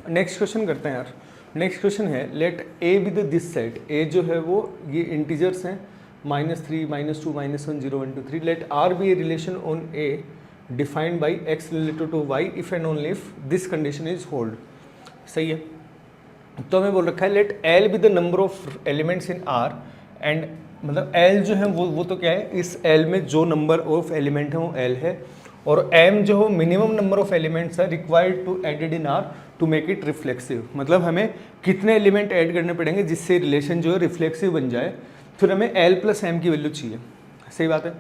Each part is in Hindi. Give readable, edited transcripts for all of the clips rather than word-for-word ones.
नेक्स्ट क्वेश्चन करते हैं यार। नेक्स्ट क्वेश्चन है let A be the this set. A जो है वो ये इंटीजर्स हैं -3, -2, -1, 0, 1, 2, 3। Let R be a relation on A defined by x related to y if and only if this condition is hold. सही है। तो हमें बोल रखा है let L be the number of elements in R and मतलब एल जो है वो तो क्या है, इस एल में जो नंबर ऑफ एलिमेंट है वो एल है, और एम जो हो मिनिमम नंबर ऑफ एलिमेंट्स है required to added in R to make it reflexive. मतलब हमें कितने एलिमेंट ऐड करने पड़ेंगे जिससे रिलेशन जो है रिफ्लेक्सिव बन जाए। फिर हमें एल प्लस एम की वैल्यू चाहिए। सही बात है।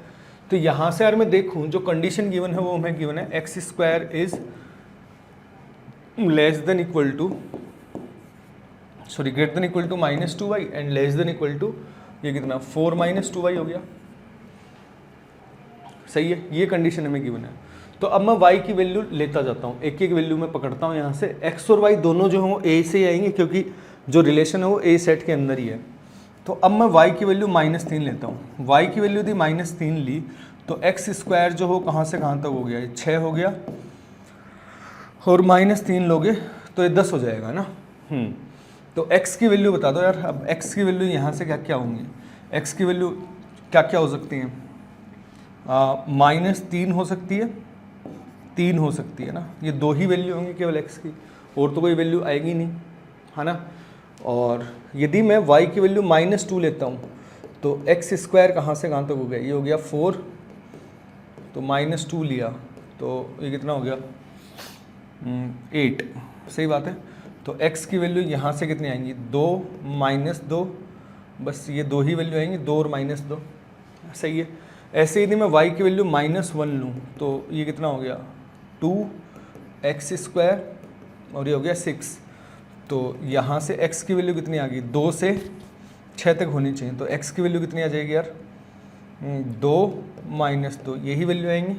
तो यहाँ से यार मैं देखूँ जो कंडीशन गिवन है वो हमें गिवन है x square is less than equal to greater than equal to -2y and less than equal to ये कितना 4 - 2y हो गया। सही है। ये कंडीशन हमें गिवन है। तो अब मैं y की वैल्यू लेता जाता हूँ, एक एक वैल्यू मैं पकड़ता हूँ यहाँ से। x और y दोनों जो हों a से ही आएंगे क्योंकि जो रिलेशन है वो a सेट के अंदर ही है। तो अब मैं y की वैल्यू -3 लेता हूँ। y की वैल्यू दी -3 ली तो x स्क्वायर जो हो कहाँ से कहाँ तक हो गया, 6 हो गया, और -3 लोगे तो ये 10 हो जाएगा ना। तो x की वैल्यू बता दो यार। अब x की वैल्यू यहाँ से क्या क्या होंगी, x की वैल्यू क्या क्या हो सकती हैं, -3 हो सकती है, 3 हो सकती है ना। ये दो ही वैल्यू होंगी केवल x की, और तो कोई वैल्यू आएगी नहीं, है ना। और यदि मैं y की वैल्यू -2 लेता हूँ तो x स्क्वायर कहाँ से कहाँ तक हो गया, ये हो गया 4, तो -2 लिया तो ये कितना हो गया 8। सही बात है। तो x की वैल्यू यहाँ से कितनी आएंगी, 2 - 2, बस ये दो ही वैल्यू आएंगी, 2 और -2। सही है। ऐसे यदि मैं y की वैल्यू -1 लूँ तो ये कितना हो गया 2x स्क्वायर, और ये हो गया 6। तो यहाँ से x की वैल्यू कितनी आ गई, 2 से 6 तक होनी चाहिए। तो x की वैल्यू कितनी आ जाएगी यार, 2 - 2, यही वैल्यू आएंगी।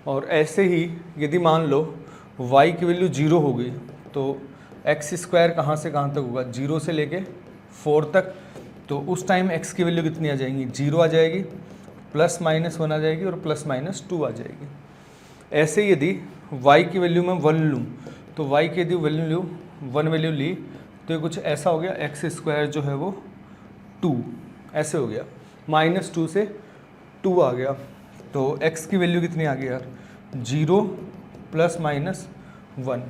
और ऐसे ही यदि मान लो y की वैल्यू 0 हो गई तो x स्क्वायर कहाँ से कहाँ तक होगा, 0 से लेके 4 तक। तो उस टाइम x की वैल्यू कितनी आ जाएंगी, 0 आ जाएगी, +-1 आ जाएगी, और +-2 आ जाएगी। ऐसे यदि y की वैल्यू मैं 1 लूँ तो y की यदि वैल्यू 1 वैल्यू ली तो ये कुछ ऐसा हो गया, x स्क्वायर जो है वो 2 ऐसे हो गया, -2 से 2 आ गया। तो x की वैल्यू कितनी आ गई यार, 0 +-1।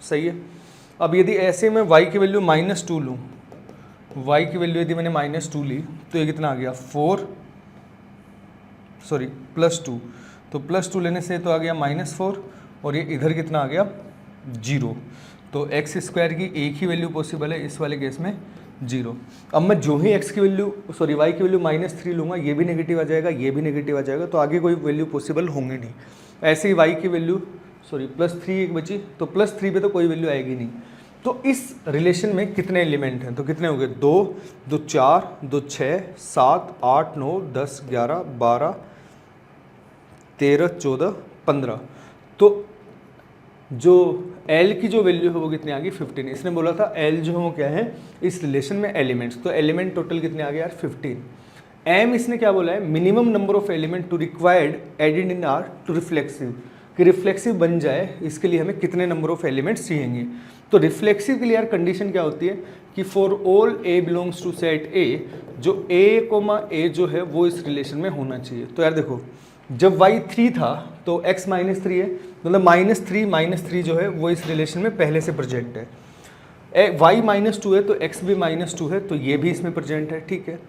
सही है। अब यदि ऐसे मैं y की वैल्यू -2 लूँ, y की वैल्यू यदि मैंने -2 ली तो ये कितना आ गया, +2। तो +2 लेने से तो आ गया -4, और ये इधर कितना आ गया 0। तो x स्क्वायर की एक ही वैल्यू पॉसिबल है इस वाले केस में, 0। अब मैं जो ही y की वैल्यू -3 लूँगा, ये भी नेगेटिव आ जाएगा, ये भी नेगेटिव आ जाएगा, तो आगे कोई वैल्यू पॉसिबल होंगे नहीं। ऐसे ही y की वैल्यू +3 एक बची, तो +3 पे तो कोई वैल्यू आएगी नहीं। तो इस रिलेशन में कितने एलिमेंट हैं, तो कितने हो गए, 2, 2 4, 2 6, 7, 8, 9, 10, 11, 12, 13, 14, 15। तो जो L की जो वैल्यू है वो कितनी आ गई, 15। इसने बोला था L जो है वो क्या है इस रिलेशन में एलिमेंट्स, तो एलिमेंट टोटल कितने आ गए यार 15। M इसने क्या बोला है, minimum number of element to required added in R to reflexive, कि रिफ्लेक्सिव बन जाए इसके लिए हमें कितने नंबर ऑफ एलिमेंट्स चाहिए। तो रिफ्लेक्सिव के लिए यार कंडीशन क्या होती है कि for all A belongs to set A, जो A, जो है वो इस रिलेशन में होना चाहिए। तो यार देखो, जब y 3 था तो x -3 है, मतलब -3 जो है वो इस रिलेशन में पहले से प्रेजेंट है। y -2 है तो x भी -2 है, तो ये भी इसमें प्रेजेंट है। ठीक है।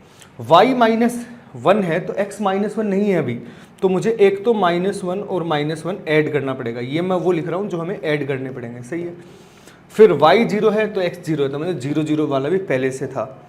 y -1 है तो x -1 नहीं है अभी, तो मुझे एक तो -1 और -1 ऐड करना पड़ेगा। ये मैं वो लिख रहा हूँ जो हमें ऐड करने पड़ेंगे। सही है। फिर y 0 है तो x 0 है, तो मतलब 0 0 वाला भी पहले से था।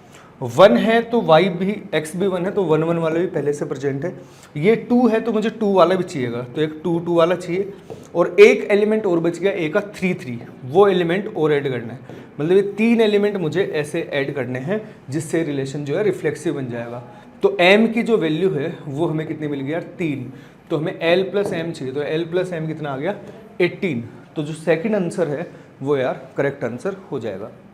1 है तो y भी, x भी 1 है तो 1 1 वाला भी पहले से प्रेजेंट है। ये 2 है तो मुझे 2 वाला भी चाहिएगा, तो एक 2 2 वाला चाहिए, और एक एलिमेंट और बच गया a का 3 3, वो एलिमेंट और ऐड करना है। मतलब ये 3 एलिमेंट मुझे ऐसे ऐड करने हैं जिससे रिलेशन जो है रिफ्लेक्सिव बन जाएगा। तो m की जो वैल्यू है वो हमें कितनी मिल गई यार, 3। तो हमें l + m चाहिए, तो l + m कितना आ गया 18। तो जो सेकंड आंसर है वो यार करेक्ट आंसर हो जाएगा।